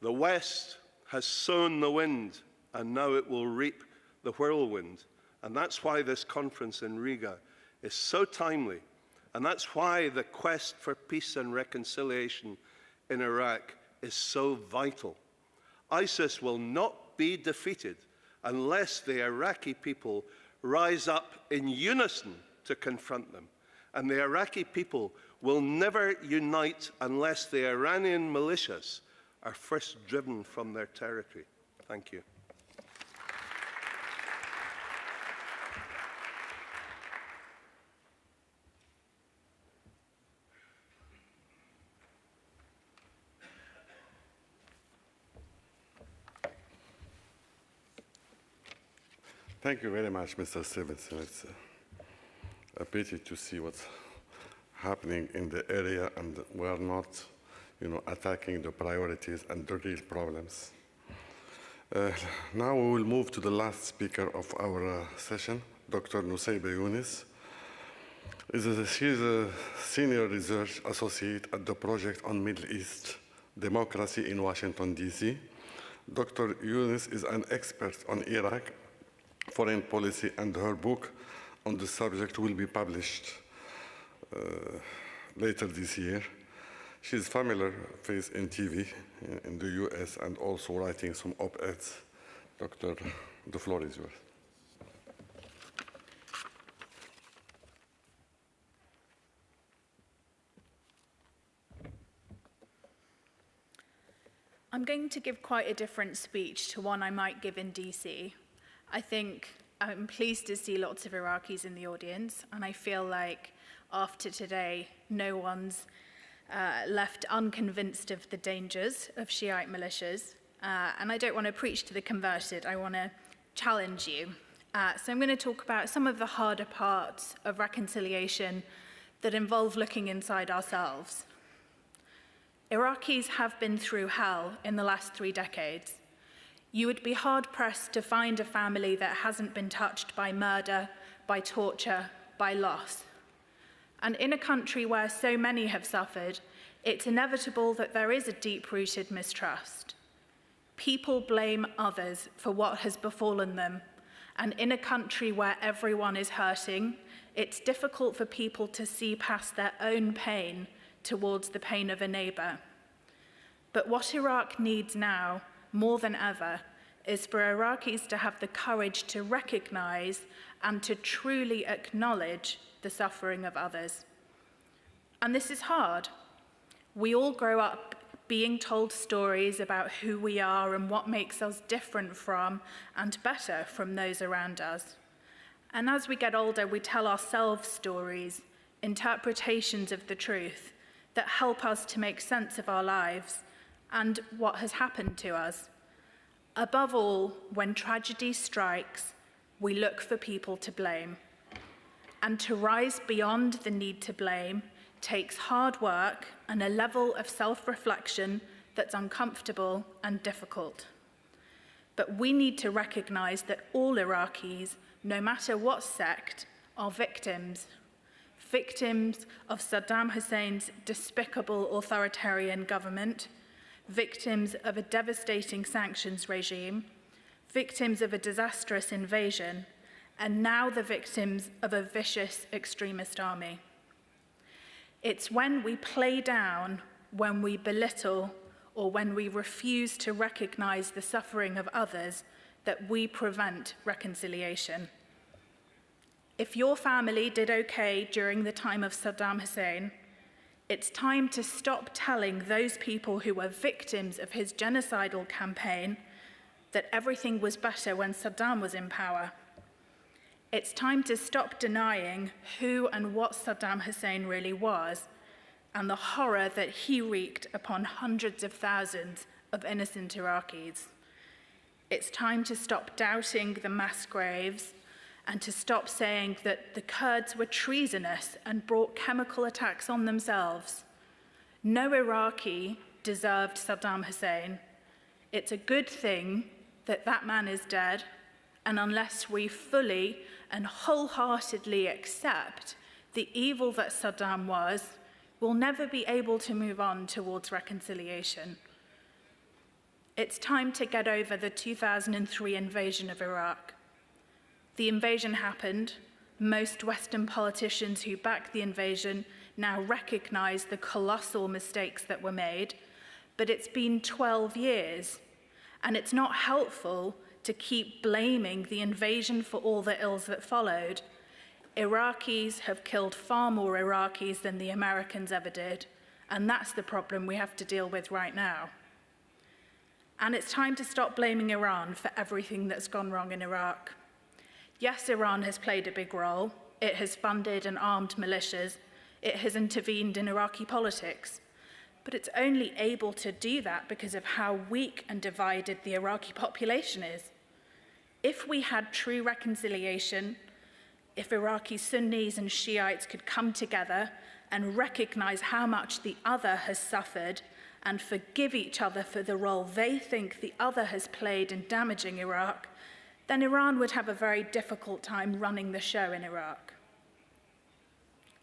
The West has sown the wind, and now it will reap the whirlwind. And that's why this conference in Riga is so timely, and that's why the quest for peace and reconciliation in Iraq is so vital. ISIS will not be defeated unless the Iraqi people rise up in unison to confront them. And the Iraqi people will never unite unless the Iranian militias are first driven from their territory. Thank you. Thank you very much, Mr. Stevenson. It's a pity to see what's happening in the area, and we're not, attacking the priorities and the real problems. Now we will move to the last speaker of our session, Dr. Nussaibah Younis. She's a senior research associate at the Project on Middle East Democracy in Washington, D.C. Dr. Younis is an expert on Iraq, foreign policy, and her book on the subject will be published later this year. She's familiar face in TV in the US and also writing some op-eds. Doctor, the floor is yours. I'm going to give quite a different speech to one I might give in DC. I think I'm pleased to see lots of Iraqis in the audience, and I feel like after today, no one's left unconvinced of the dangers of Shiite militias. And I don't want to preach to the converted, I want to challenge you. So I'm going to talk about some of the harder parts of reconciliation that involve looking inside ourselves. Iraqis have been through hell in the last 3 decades. You would be hard-pressed to find a family that hasn't been touched by murder, by torture, by loss. And in a country where so many have suffered, it's inevitable that there is a deep-rooted mistrust. People blame others for what has befallen them, and in a country where everyone is hurting, it's difficult for people to see past their own pain towards the pain of a neighbour. But what Iraq needs now, more than ever, is for Iraqis to have the courage to recognise and to truly acknowledge the suffering of others. And this is hard. We all grow up being told stories about who we are and what makes us different from and better from those around us. And as we get older, we tell ourselves stories, interpretations of the truth that help us to make sense of our lives and what has happened to us. Above all, when tragedy strikes, we look for people to blame. And to rise beyond the need to blame takes hard work and a level of self-reflection that's uncomfortable and difficult. But we need to recognize that all Iraqis, no matter what sect, are victims. Victims of Saddam Hussein's despicable authoritarian government, victims of a devastating sanctions regime, victims of a disastrous invasion, and now the victims of a vicious extremist army. It's when we play down, when we belittle, or when we refuse to recognize the suffering of others that we prevent reconciliation. If your family did okay during the time of Saddam Hussein, it's time to stop telling those people who were victims of his genocidal campaign that everything was better when Saddam was in power. It's time to stop denying who and what Saddam Hussein really was and the horror that he wreaked upon hundreds of thousands of innocent Iraqis. It's time to stop doubting the mass graves and to stop saying that the Kurds were treasonous and brought chemical attacks on themselves. No Iraqi deserved Saddam Hussein. It's a good thing that that man is dead, and unless we fully and wholeheartedly accept the evil that Saddam was, we'll never be able to move on towards reconciliation. It's time to get over the 2003 invasion of Iraq. The invasion happened. Most Western politicians who backed the invasion now recognize the colossal mistakes that were made, but it's been 12 years, and it's not helpful to keep blaming the invasion for all the ills that followed. Iraqis have killed far more Iraqis than the Americans ever did, and that's the problem we have to deal with right now. And it's time to stop blaming Iran for everything that's gone wrong in Iraq. Yes, Iran has played a big role. It has funded and armed militias. It has intervened in Iraqi politics. But it's only able to do that because of how weak and divided the Iraqi population is. If we had true reconciliation, if Iraqi Sunnis and Shiites could come together and recognize how much the other has suffered and forgive each other for the role they think the other has played in damaging Iraq, then Iran would have a very difficult time running the show in Iraq.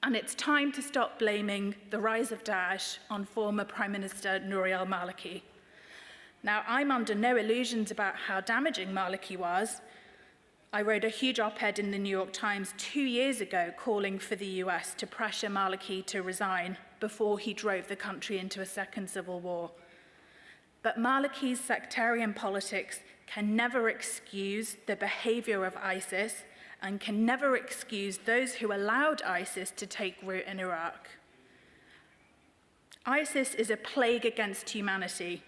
And it's time to stop blaming the rise of Daesh on former Prime Minister Nouri al-Maliki. Now, I'm under no illusions about how damaging Maliki was. I wrote a huge op-ed in the New York Times 2 years ago calling for the US to pressure Maliki to resign before he drove the country into a second civil war. But Maliki's sectarian politics can never excuse the behavior of ISIS and can never excuse those who allowed ISIS to take root in Iraq. ISIS is a plague against humanity.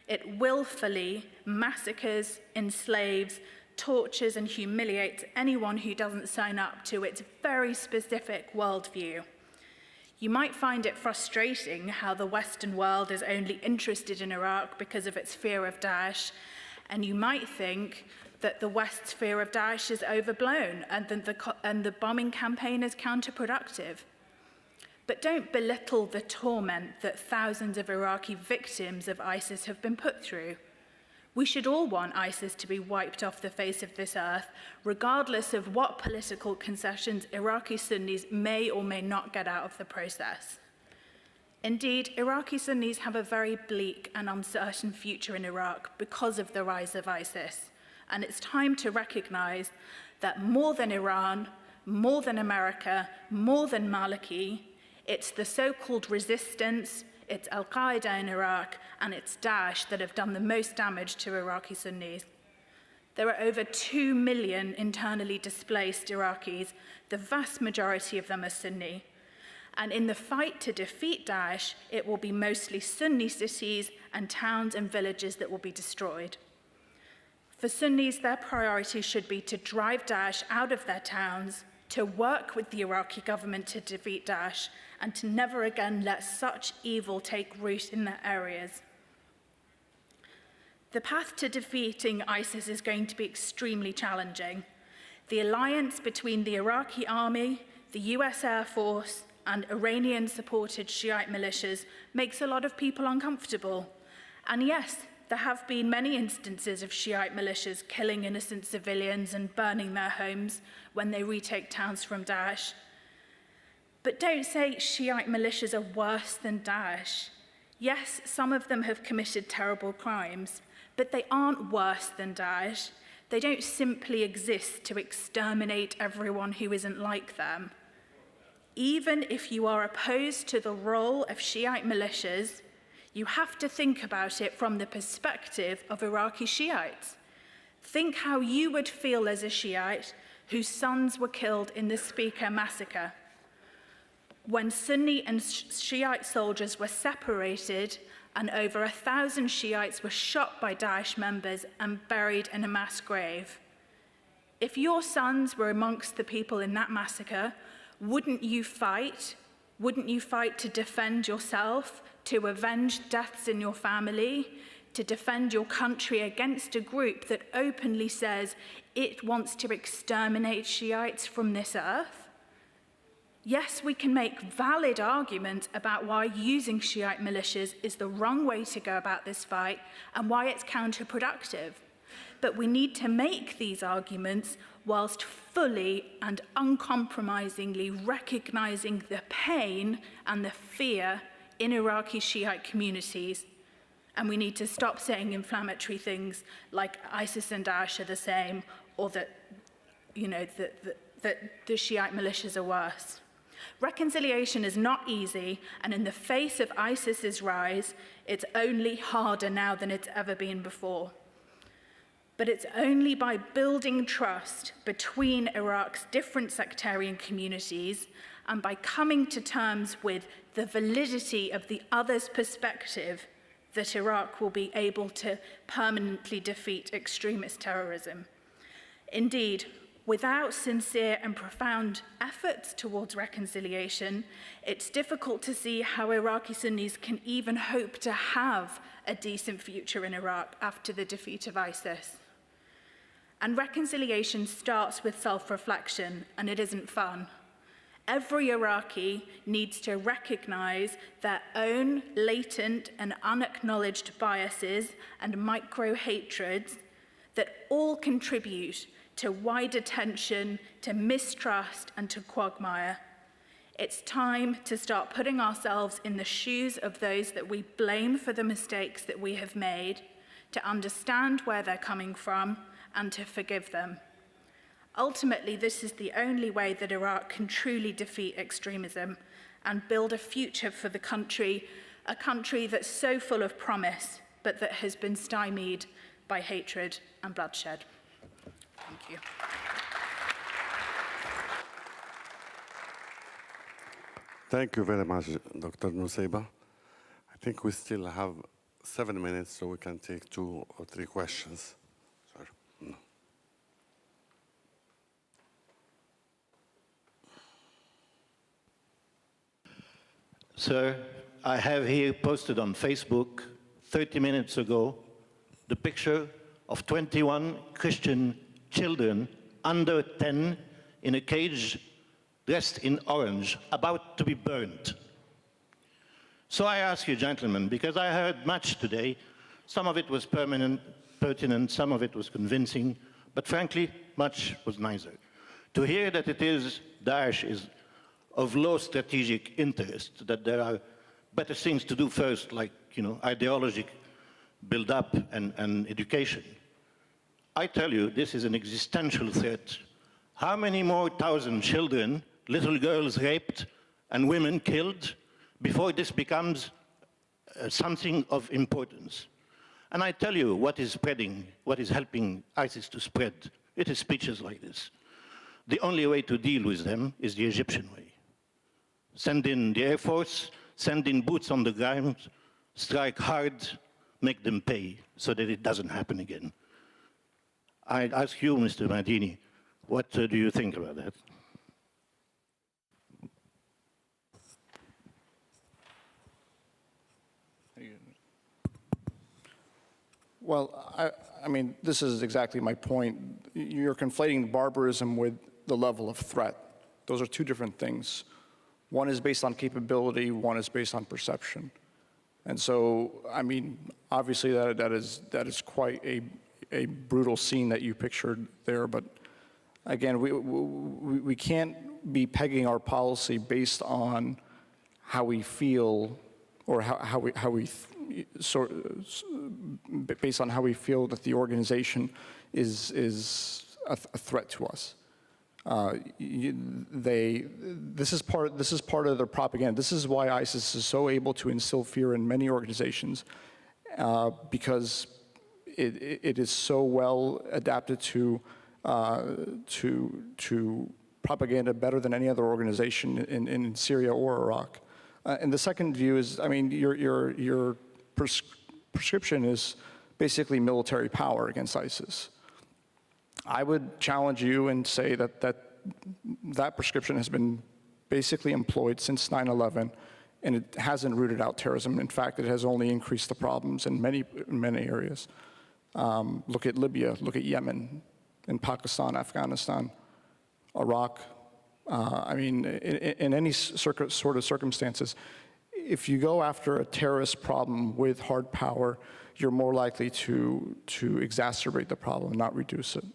It willfully massacres, enslaves, tortures, and humiliates anyone who doesn't sign up to its very specific worldview. You might find it frustrating how the Western world is only interested in Iraq because of its fear of Daesh, and you might think that the West's fear of Daesh is overblown and the bombing campaign is counterproductive. But don't belittle the torment that thousands of Iraqi victims of ISIS have been put through. We should all want ISIS to be wiped off the face of this earth, regardless of what political concessions Iraqi Sunnis may or may not get out of the process. Indeed, Iraqi Sunnis have a very bleak and uncertain future in Iraq because of the rise of ISIS, and it's time to recognize that more than Iran, more than America, more than Maliki, it's the so-called resistance, it's Al-Qaeda in Iraq, and it's Daesh that have done the most damage to Iraqi Sunnis. There are over 2 million internally displaced Iraqis, the vast majority of them are Sunni. And in the fight to defeat Daesh, it will be mostly Sunni cities and towns and villages that will be destroyed. For Sunnis, their priority should be to drive Daesh out of their towns, to work with the Iraqi government to defeat Daesh, and to never again let such evil take root in their areas. The path to defeating ISIS is going to be extremely challenging. The alliance between the Iraqi army, the US Air Force, and Iranian-supported Shiite militias makes a lot of people uncomfortable. And yes, there have been many instances of Shiite militias killing innocent civilians and burning their homes when they retake towns from Daesh. But don't say Shiite militias are worse than Daesh. Yes, some of them have committed terrible crimes, but they aren't worse than Daesh. They don't simply exist to exterminate everyone who isn't like them. Even if you are opposed to the role of Shiite militias, you have to think about it from the perspective of Iraqi Shiites. Think how you would feel as a Shiite whose sons were killed in the Speaker massacre. When Sunni and Shiite soldiers were separated and over 1,000 Shiites were shot by Daesh members and buried in a mass grave. If your sons were amongst the people in that massacre, wouldn't you fight? Wouldn't you fight to defend yourself, to avenge deaths in your family, to defend your country against a group that openly says it wants to exterminate Shiites from this earth? Yes, we can make valid arguments about why using Shiite militias is the wrong way to go about this fight and why it's counterproductive. But we need to make these arguments whilst fully and uncompromisingly recognizing the pain and the fear in Iraqi Shiite communities. And we need to stop saying inflammatory things like ISIS and Daesh are the same, or that, that the Shiite militias are worse. Reconciliation is not easy, and in the face of ISIS's rise, it's only harder now than it's ever been before. But it's only by building trust between Iraq's different sectarian communities and by coming to terms with the validity of the other's perspective that Iraq will be able to permanently defeat extremist terrorism. Indeed, without sincere and profound efforts towards reconciliation, it's difficult to see how Iraqi Sunnis can even hope to have a decent future in Iraq after the defeat of ISIS. And reconciliation starts with self-reflection, and it isn't fun. Every Iraqi needs to recognize their own latent and unacknowledged biases and micro-hatreds that all contribute to wider tension, to mistrust, and to quagmire. It's time to start putting ourselves in the shoes of those that we blame for the mistakes that we have made, to understand where they're coming from, and to forgive them. Ultimately, this is the only way that Iraq can truly defeat extremism and build a future for the country, a country that's so full of promise, but that has been stymied by hatred and bloodshed. Thank you. Thank you very much, Dr. Nussaibah. I think we still have 7 minutes, so we can take 2 or 3 questions. Sorry. No. Sir, I have here posted on Facebook 30 minutes ago the picture of 21 Christian children under 10 in a cage dressed in orange, about to be burned. So I ask you, gentlemen, because I heard much today, some of it was pertinent, some of it was convincing, but frankly, much was neither. To hear that Daesh is of low strategic interest, that there are better things to do first, like ideology build-up and education. I tell you, this is an existential threat. How many more thousand children, little girls raped, and women killed before this becomes something of importance? And I tell you what is spreading, what is helping ISIS to spread. It is speeches like this. The only way to deal with them is the Egyptian way. Send in the Air Force, send in boots on the ground, strike hard, make them pay so that it doesn't happen again. I ask you, Mr. Mardini, what do you think about that? Well, I mean, this is exactly my point. You're conflating barbarism with the level of threat. Those are two different things. One is based on capability, one is based on perception. And so, I mean, obviously that is quite a brutal scene that you pictured there, but again, we can't be pegging our policy based on how we feel or based on how we feel that the organization is a threat to us. This is part of their propaganda. This is why ISIS is so able to instill fear in many organizations, because it is so well adapted to propaganda better than any other organization in Syria or Iraq. And the second view is, I mean, your prescription is basically military power against ISIS. I would challenge you and say that prescription has been basically employed since 9/11, and it hasn't rooted out terrorism. In fact, it has only increased the problems in many areas. Look at Libya, look at Yemen, and Pakistan, Afghanistan, Iraq. I mean, in any sort of circumstances, if you go after a terrorist problem with hard power, you're more likely to exacerbate the problem, not reduce it.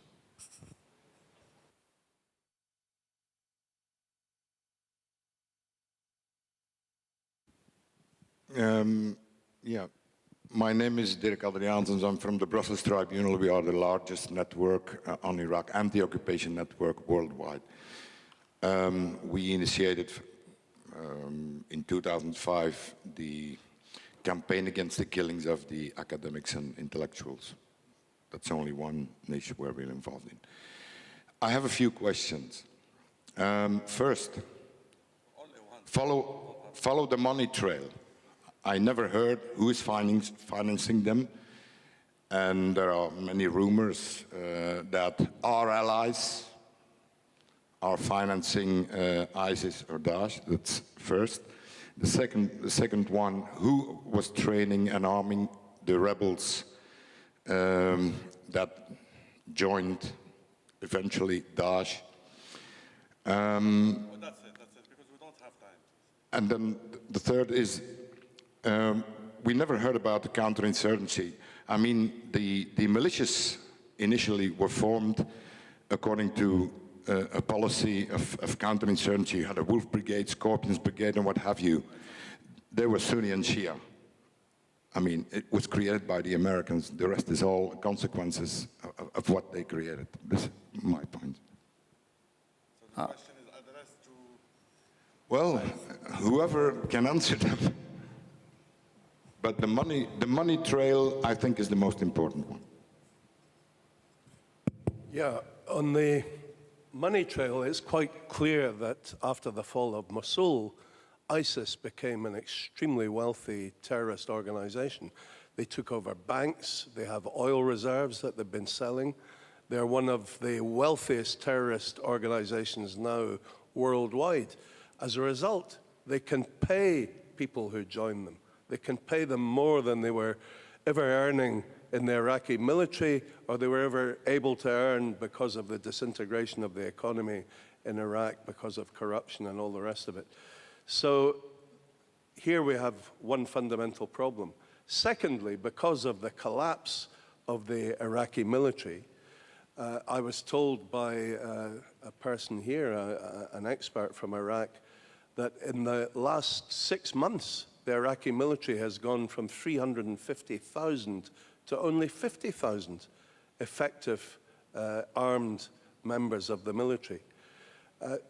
Yeah, my name is Dirk Adriaansens. I'm from the Brussels Tribunal. We are the largest network on Iraq, anti-occupation network worldwide. We initiated in 2005 the campaign against the killings of the academics and intellectuals. That's only one niche where we're involved in. I have a few questions. First, follow the money trail. I never heard who is financing them, and there are many rumors that our allies are financing ISIS or Daesh. That's first. The second one, who was training and arming the rebels that joined eventually Daesh? That's it, because we don't have time. And then the third is, we never heard about the counterinsurgency. I mean, the militias initially were formed according to a policy of counterinsurgency. You had a Wolf Brigade, Scorpions Brigade, and what have you. They were Sunni and Shia. I mean, it was created by the Americans. The rest is all consequences of what they created. This is my point. So the question is addressed to... Well, whoever can answer them. But the money trail, I think, is the most important one. Yeah, on the money trail, it's quite clear that after the fall of Mosul, ISIS became an extremely wealthy terrorist organization. They took over banks, they have oil reserves that they've been selling. They're one of the wealthiest terrorist organizations now worldwide. As a result, they can pay people who join them. They can pay them more than they were ever earning in the Iraqi military, or they were ever able to earn because of the disintegration of the economy in Iraq, because of corruption and all the rest of it. So here we have one fundamental problem. Secondly, because of the collapse of the Iraqi military, I was told by a person here, an expert from Iraq, that in the last 6 months, the Iraqi military has gone from 350,000 to only 50,000 effective armed members of the military.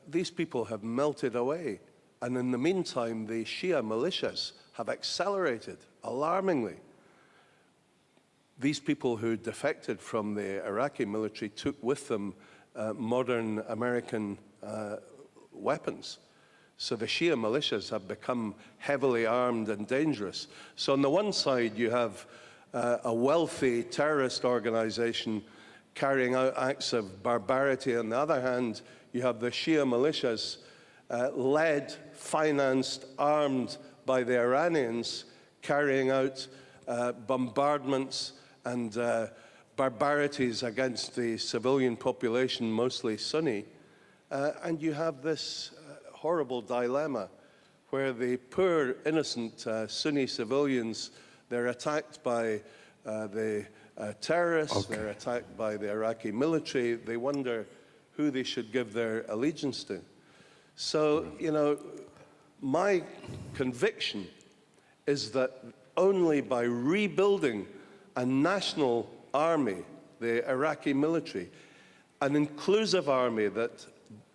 These people have melted away. And in the meantime, the Shia militias have accelerated alarmingly. These people who defected from the Iraqi military took with them modern American weapons. So the Shia militias have become heavily armed and dangerous. So on the one side, you have a wealthy terrorist organization carrying out acts of barbarity. On the other hand, you have the Shia militias led, financed, armed by the Iranians, carrying out bombardments and barbarities against the civilian population, mostly Sunni. And you have this horrible dilemma where the poor, innocent Sunni civilians, they're attacked by the terrorists, they're attacked by the Iraqi military. They wonder who they should give their allegiance to. So, you know, my conviction is that only by rebuilding a national army, the Iraqi military, an inclusive army that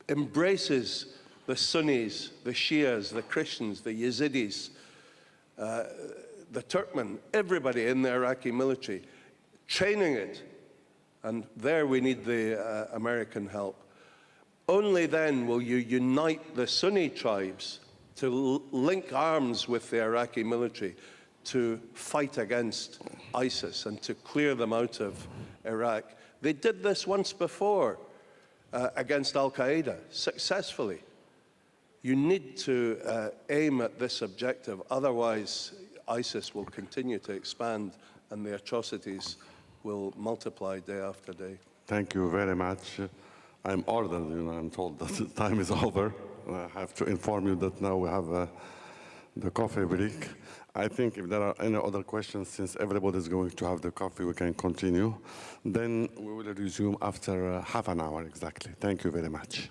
embraces the Sunnis, the Shias, the Christians, the Yazidis, the Turkmen, everybody in the Iraqi military, training it, and there we need the American help. Only then will you unite the Sunni tribes to link arms with the Iraqi military to fight against ISIS and to clear them out of Iraq. They did this once before against Al-Qaeda, successfully. You need to aim at this objective, otherwise ISIS will continue to expand and the atrocities will multiply day after day. Thank you very much. I'm ordered, you know, I'm told that the time is over. I have to inform you that now we have the coffee break. I think if there are any other questions, since everybody is going to have the coffee, we can continue. Then we will resume after half an hour exactly. Thank you very much.